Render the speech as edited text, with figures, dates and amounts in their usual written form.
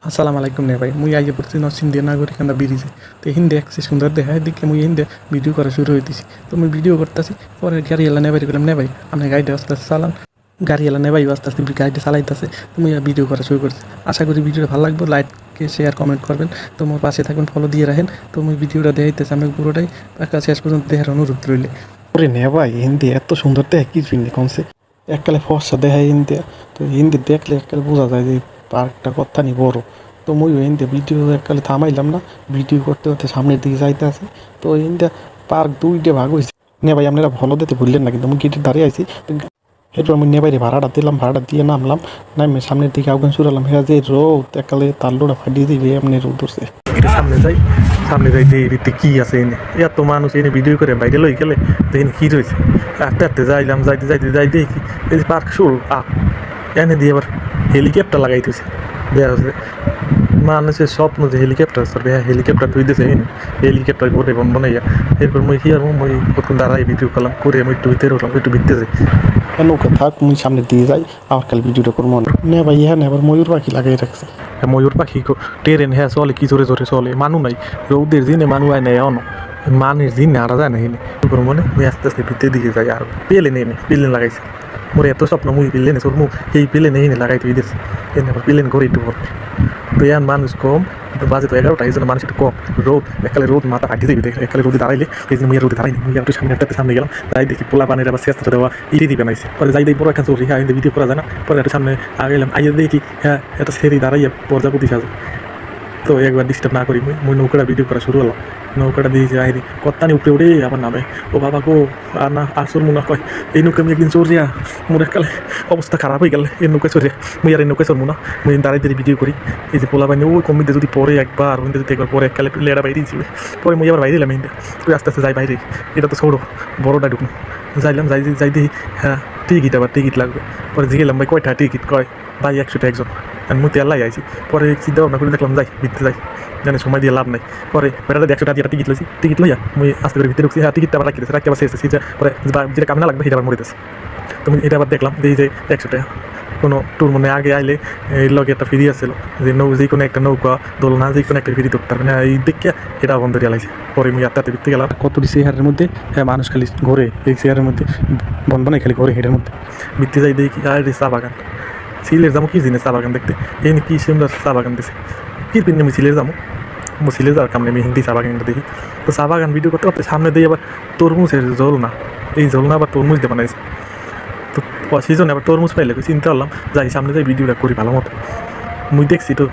আসসালামু আলাইকুম নে ভাই মুই আইয়ে পড়ছি নর্থ ইন্ডিয়া নাগরিকান্দা ব্রিজে। তো হিন্দি একসে সুন্দর দেখা এদিকে মুই হিন্দি ভিডিও করা শুরু হইতেছি। তো মুই ভিডিও করতেছি, পরে গাড়ি এলা নেবাই করলাম নে ভাই আপনার গাড়িটা আস্তে আস্তে চালান। গাড়ি এলা নেবাই আস্তে আস্তে গাড়িটা চালাইতেছে। তো মুই ভিডিও করা শুরু করছি। আশা করি ভিডিওটা ভালো লাগবে, লাইক শেয়ার কমেন্ট করবেন। তো মোর পাশে থাকবেন, ফলো দিয়ে রাখেন। তো মুই ভিডিওটা দেখাইতেছি আমি পুরোটাই শেষ পর্যন্ত দেখার অনুরোধ রইলে। ওরে নে ভাই হিন্দি এত সুন্দর দেখে কি ফিল্ম কমছে, এককালে ফর্সা দেখায় হিন্দি। তো হিন্দি দেখলে এককালে বোঝা যায় যে পার্কটা কত্থানি বড়। তো মুই হিন্দি ভিডিও এককালে থামাইলাম না, ভিডিও করতে করতে সামনের দিকে যাইতে আছে। তো হিন্দি পার্ক দুইটা ভাগ হয়েছে। নে ভাই আপনারা ভালো দিতে ভুললেন না, কিন্তু আমি গেটে দাঁড়িয়ে আছি। এরপর আমি নেবাইরে ভাড়াটা দিলাম, ভাড়াটা দিয়ে নামলাম। নামে সামনের দিকে আগুন শুরালাম। হ্যাঁ যে রোদ এককালে তার লোড়া ফাটিয়ে দিবে এমনি রোদ ধরছে। সামনে যাই যে এদিকে কি আছে এনে এত মানুষ এনে ভিডিও করে বাইরে লই গেলে দেখেন কি রয়েছে। আস্তে আস্তে যাইলাম, যাই দেখি এই পার্ক শুরু এনে দিয়ে আবার হেলিকপ্টার লাগাইতেছে। দেওয়া হচ্ছে মানুষের স্বপ্ন যে হেলিকপ্টার চলবে, হ্যাঁ হেলিকপ্টার তুই দিয়েছে হেলিকপ্টার করে বনাইয়া। এরপর মুই কি আর মুই কতক্ষণ দাঁড়াই ভিডিও করলাম, করে আমি একটু ভিতরে উঠলাম, একটু ভিতরে যাই নৌকা থাক মুই সামনে দিয়ে যাই। আবার কাল ভিডিওটা করবো নে ভাই। হ্যাঁ আবার ময়ূর পাখি লাগাই রাখছে। ময়ূর পাখি ট্রেন হ্যাঁ চলে কি জোরে জোরে চলে, মানু নাই রৌদের দিনে মানু আয় নাই অন মানুষ দিন আড়া যায় না এনে মনে আস্তে আস্তে ভিতরে দিকে যাই। আর পেলেন এনে পেলেন লাগাইছে মোর এত স্বপ্ন মুই পেলেনে চল মু এই পেলেনে এনে লাগাই তুই দিস এনে আবার পেলেন করে একটু পর। তো ইয়ান মানুষ কম, বাজে তো 11টা, এই জন্য মানুষ একটু কম। রোদ একালে রোদ মাথা ফাটিয়ে দেবে, একালে রোদে দাঁড়াইলে এই জন্য মুই রোদে দাঁড়াইনি। মুই একটু সামনে গেলাম, তাই দেখি পোলা পানির আবার চেষ্টা দেওয়া ইটি দিবে নাইছে। পরে যাই দেখি বড় একটা চোরি, হ্যাঁ ভিডিও করা যায় না। পরে একটু সামনে গেলাম, আইয়ে দেখি হ্যাঁ একটা সেরি দাঁড়াইয়া প্রজাপতি সাজে। তো একবার ডিস্টার্ব না করি মুই নৌকাটা ভিডিও করা শুরু হলাম। নৌকাটা দিয়ে যে আইরি কত্তানি উপরে উঠে আবার নামে। ও বাবা গো আর না আর চোর মুনা কয় এই নৌকা আমি একদিন চোরিয়া মোর এককালে অবস্থা খারাপ হয়ে গেলে এই নৌকা চোরিয়া মুই আর এই নৌকা চোর মুনা। মুই দাঁড়াই ভিডিও করি। এই যে পোলা বাইনি ওই কমিতে যদি পরে একবার ওইতে যদি একবার পরে এককালে লেড়া বাইরে দিয়েছিল। পরে মুই আবার বাইরে এলাম হিন্দে, তুই আস্তে আস্তে যাই বাইরে। এটা তো ছোটো বড়টা ঢুকুন যাইলাম, যাই দিই হ্যাঁ টিকিট লাগবে। পরে জিগেলাম ভাই কয়টা টিকিট, কয় ভাই 100 টাকা একজন। আমি মুতে আল্লাহ আইছি। পরে চিন্তা ভাবনা করে দেখলাম যাই ভিতরে যাই, জানি সময় দিয়ে লাভ নাই। পরে বেটাতে 100 টাকা দিয়ে টিকিট লইয়া মুই আস্তে করে ভিতরে ঢুকছি। হ্যাঁ টিকিটটা আবার রাখি আবার শেষ সিটে। পরে যেটা কামনা লাগবে সেটা আবার মরিতেছে। তুমি এটা আবার দেখলাম দেখি যে 100 টাকা কোনো ট্যুর মনে আগে আইলে এই লগে একটা ফ্রি আসছিল যে যে কোনো একটা নৌকা দোলনা যে কোনো একটা ফ্রি ধরতে পারবে না, এই দেখে এটা বন্ধ দিয়ে লাগছে। পরে আমি আত্মাতে ভিতরে গেলাম, কত চেয়ারের মধ্যে হ্যাঁ মানুষ খালি ঘোরে, এই চেয়ারের মধ্যে বন্ধ নাই খালি ঘোরে। হেঁটের মধ্যে ভিতরে যাই দেখি আর চা বাগান। সিলের যাবো কি জিনিস চা বাগান দেখতে, এই কি সুন্দর চা বাগান দিছে। কি পিন আমি সিলের যাবো, সিলে যাওয়ার কামনে আমি হিন্দি চা বাগানটা দেখি। তো চা বাগান ভিডিও করতে করতে সামনে দিয়ে আবার তরমুজের ঝোলনা, এই ঝোলনা আবার তরমুজ দিয়ে বানাইছে। তো সিজনে আবার তরমুজ পাইলে চিন্তা করলাম যাই সামনে যাই ভিডিওটা করি ভালো মতো। মুই দেখছি তো